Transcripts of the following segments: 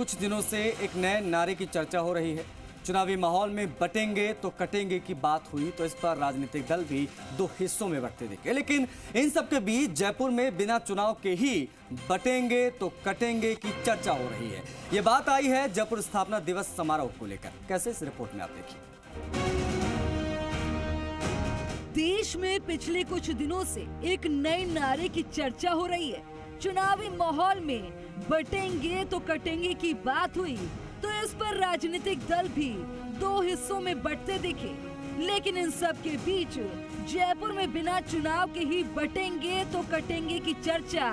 कुछ दिनों से एक नए नारे की चर्चा हो रही है। चुनावी माहौल में बटेंगे तो कटेंगे की बात हुई तो इस पर राजनीतिक दल भी दो हिस्सों में बंटते दिखे। लेकिन इन सब के बीच जयपुर में बिना चुनाव के ही बटेंगे तो कटेंगे की चर्चा हो रही है। ये बात आई है जयपुर स्थापना दिवस समारोह को लेकर। कैसे, इस रिपोर्ट में आप देखिए। देश में पिछले कुछ दिनों से एक नए नारे की चर्चा हो रही है। चुनावी माहौल में बटेंगे तो कटेंगे की बात हुई तो इस पर राजनीतिक दल भी दो हिस्सों में बंटते दिखे। लेकिन इन सब के बीच जयपुर में बिना चुनाव के ही बटेंगे तो कटेंगे की चर्चा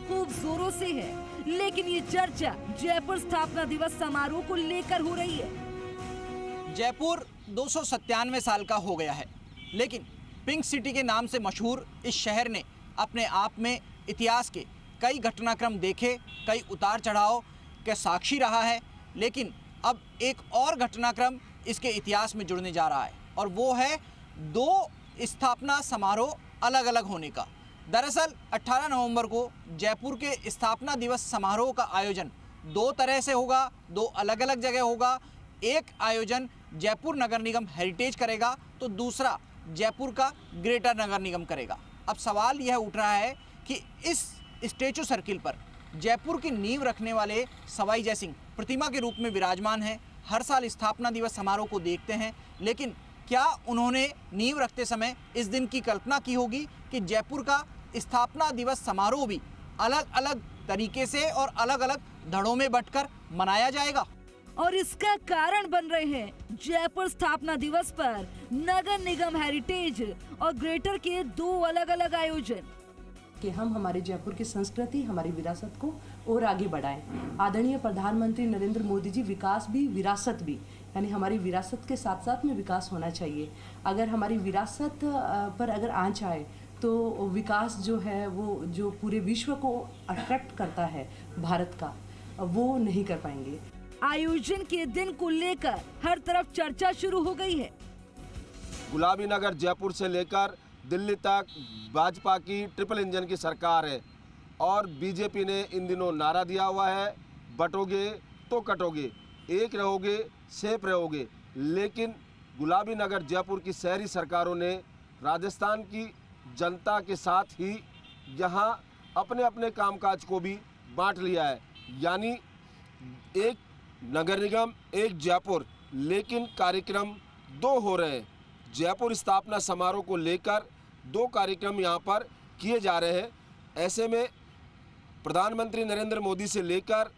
खूब जोरों से है। लेकिन ये चर्चा जयपुर स्थापना दिवस समारोह को लेकर हो रही है। जयपुर 297 साल का हो गया है, लेकिन पिंक सिटी के नाम से मशहूर इस शहर ने अपने आप में इतिहास के कई घटनाक्रम देखे, कई उतार चढ़ाव के साक्षी रहा है। लेकिन अब एक और घटनाक्रम इसके इतिहास में जुड़ने जा रहा है और वो है दो स्थापना समारोह अलग अलग होने का। दरअसल 18 नवंबर को जयपुर के स्थापना दिवस समारोह का आयोजन दो तरह से होगा, दो अलग अलग जगह होगा। एक आयोजन जयपुर नगर निगम हेरिटेज करेगा तो दूसरा जयपुर का ग्रेटर नगर निगम करेगा। अब सवाल यह उठ रहा है कि इस स्टैचू सर्किल पर जयपुर की नींव रखने वाले सवाई जय सिंह प्रतिमा के रूप में विराजमान हैं। हर साल स्थापना दिवस समारोह को देखते हैं, लेकिन क्या उन्होंने नींव रखते समय इस दिन की कल्पना की होगी कि जयपुर का स्थापना दिवस समारोह भी अलग अलग तरीके से और अलग अलग धड़ों में बंटकर मनाया जाएगा? और इसका कारण बन रहे हैं जयपुर स्थापना दिवस पर नगर निगम हेरिटेज और ग्रेटर के दो अलग अलग आयोजन कि हम हमारे जयपुर की संस्कृति, हमारी विरासत को और आगे बढ़ाएं। आदरणीय प्रधानमंत्री नरेंद्र मोदी जी, विकास भी विरासत भी, यानी हमारी विरासत के साथ साथ में विकास होना चाहिए। अगर हमारी विरासत पर अगर आंच आए तो विकास जो है वो जो पूरे विश्व को अट्रैक्ट करता है भारत का, वो नहीं कर पाएंगे। आयोजन के दिन को लेकर हर तरफ चर्चा शुरू हो गई है। गुलाबी नगर जयपुर से लेकर दिल्ली तक भाजपा की ट्रिपल इंजन की सरकार है और बीजेपी ने इन दिनों नारा दिया हुआ है, बटोगे तो कटोगे, एक रहोगे सेफ रहोगे। लेकिन गुलाबी नगर जयपुर की शहरी सरकारों ने राजस्थान की जनता के साथ ही यहाँ अपने अपने कामकाज को भी बांट लिया है, यानी एक नगर निगम एक जयपुर, लेकिन कार्यक्रम दो हो रहे हैं। जयपुर स्थापना समारोह को लेकर दो कार्यक्रम यहाँ पर किए जा रहे हैं। ऐसे में प्रधानमंत्री नरेंद्र मोदी से लेकर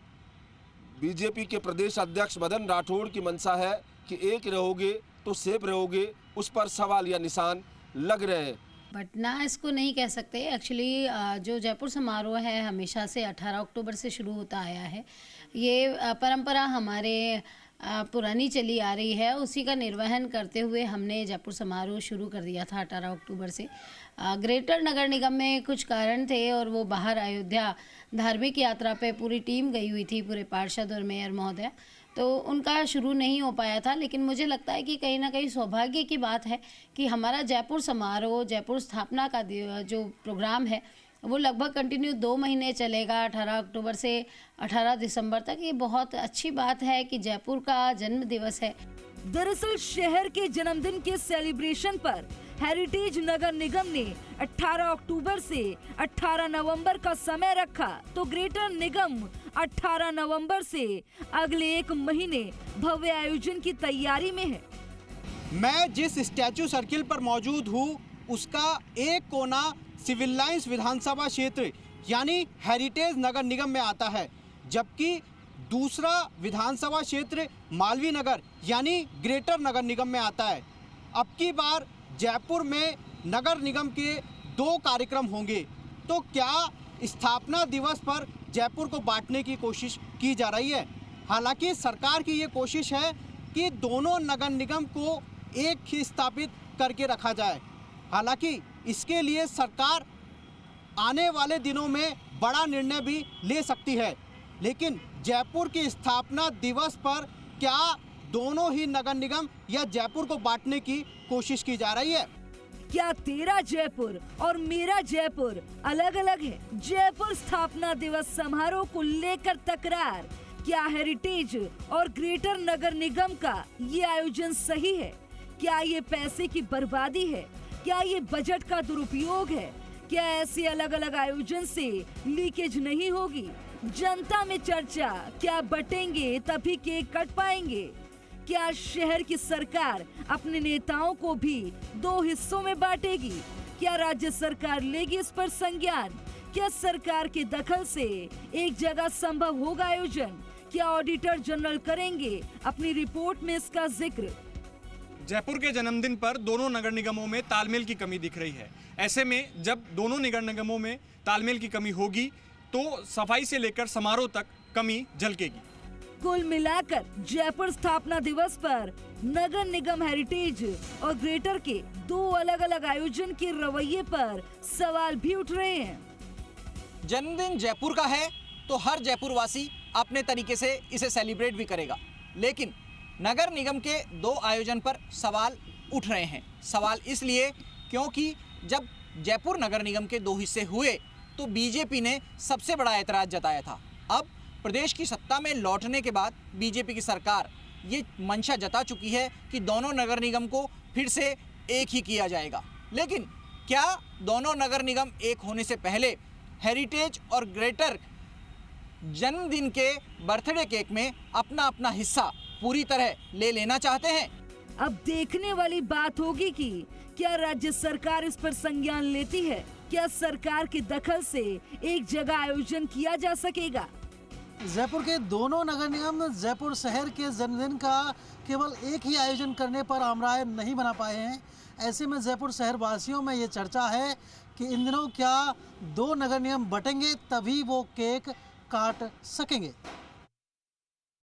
बीजेपी के प्रदेश अध्यक्ष मदन राठौड़ की मंशा है कि एक रहोगे तो सेफ रहोगे, उस पर सवाल या निशान लग रहे हैं। बटना इसको नहीं कह सकते। एक्चुअली जो जयपुर समारोह है हमेशा से 18 अक्टूबर से शुरू होता आया है। ये परंपरा हमारे पुरानी चली आ रही है, उसी का निर्वहन करते हुए हमने जयपुर समारोह शुरू कर दिया था 18 अक्टूबर से। ग्रेटर नगर निगम में कुछ कारण थे और वो बाहर अयोध्या धार्मिक यात्रा पे पूरी टीम गई हुई थी, पूरे पार्षद और मेयर महोदय, तो उनका शुरू नहीं हो पाया था। लेकिन मुझे लगता है कि कहीं ना कहीं सौभाग्य की बात है कि हमारा जयपुर समारोह, जयपुर स्थापना का जो प्रोग्राम है वो लगभग कंटिन्यू 2 महीने चलेगा, 18 अक्टूबर से 18 दिसंबर तक। ये बहुत अच्छी बात है कि जयपुर का जन्म दिवस है। दरअसल शहर के जन्मदिन के सेलिब्रेशन पर हेरिटेज नगर निगम ने 18 अक्टूबर से 18 नवंबर का समय रखा तो ग्रेटर निगम 18 नवंबर से अगले 1 महीने भव्य आयोजन की तैयारी में है। मैं जिस स्टैचू सर्किल पर मौजूद हूँ उसका एक कोना सिविल लाइंस विधानसभा क्षेत्र यानी हेरिटेज नगर निगम में आता है, जबकि दूसरा विधानसभा क्षेत्र मालवीय नगर यानी ग्रेटर नगर निगम में आता है। अब की बार जयपुर में नगर निगम के 2 कार्यक्रम होंगे, तो क्या स्थापना दिवस पर जयपुर को बांटने की कोशिश की जा रही है? हालांकि सरकार की ये कोशिश है कि दोनों नगर निगम को एक ही स्थापित करके रखा जाए। हालांकि इसके लिए सरकार आने वाले दिनों में बड़ा निर्णय भी ले सकती है, लेकिन जयपुर की स्थापना दिवस पर क्या दोनों ही नगर निगम या जयपुर को बांटने की कोशिश की जा रही है? क्या तेरा जयपुर और मेरा जयपुर अलग अलग है? जयपुर स्थापना दिवस समारोह को लेकर तकरार, क्या हेरिटेज और ग्रेटर नगर निगम का ये आयोजन सही है? क्या ये पैसे की बर्बादी है? क्या ये बजट का दुरुपयोग है? क्या ऐसे अलग अलग आयोजन से लीकेज नहीं होगी? जनता में चर्चा, क्या बटेंगे तभी केक कट पाएंगे? क्या शहर की सरकार अपने नेताओं को भी 2 हिस्सों में बांटेगी? क्या राज्य सरकार लेगी इस पर संज्ञान? क्या सरकार के दखल से एक जगह संभव होगा आयोजन? क्या ऑडिटर जनरल करेंगे अपनी रिपोर्ट में इसका जिक्र? जयपुर के जन्मदिन पर दोनों नगर निगमों में तालमेल की कमी दिख रही है। ऐसे में जब दोनों नगर निगमों में तालमेल की कमी होगी तो सफाई से लेकर समारोह तक कमी झलकेगी। कुल मिलाकर जयपुर स्थापना दिवस पर नगर निगम हेरिटेज और ग्रेटर के 2 अलग अलग आयोजन के रवैये पर सवाल भी उठ रहे हैं। जन्मदिन जयपुर का है तो हर जयपुर वासी अपने तरीके से इसे सेलिब्रेट भी करेगा, लेकिन नगर निगम के 2 आयोजन पर सवाल उठ रहे हैं। सवाल इसलिए क्योंकि जब जयपुर नगर निगम के 2 हिस्से हुए तो बीजेपी ने सबसे बड़ा ऐतराज जताया था। अब प्रदेश की सत्ता में लौटने के बाद बीजेपी की सरकार ये मंशा जता चुकी है कि दोनों नगर निगम को फिर से एक ही किया जाएगा। लेकिन क्या दोनों नगर निगम एक होने से पहले हेरिटेज और ग्रेटर जन्मदिन के बर्थडे केक में अपना अपना हिस्सा पूरी तरह ले लेना चाहते हैं? अब देखने वाली बात होगी कि क्या राज्य सरकार इस पर संज्ञान लेती है? क्या सरकार के दखल से एक जगह आयोजन किया जा सकेगा? जयपुर के दोनों नगर निगम जयपुर शहर के जन्मदिन का केवल एक ही आयोजन करने पर आमराय नहीं बना पाए हैं। ऐसे में जयपुर शहर वासियों में ये चर्चा है कि इन दिनों क्या 2 नगर निगम बटेंगे तभी वो केक काट सकेंगे।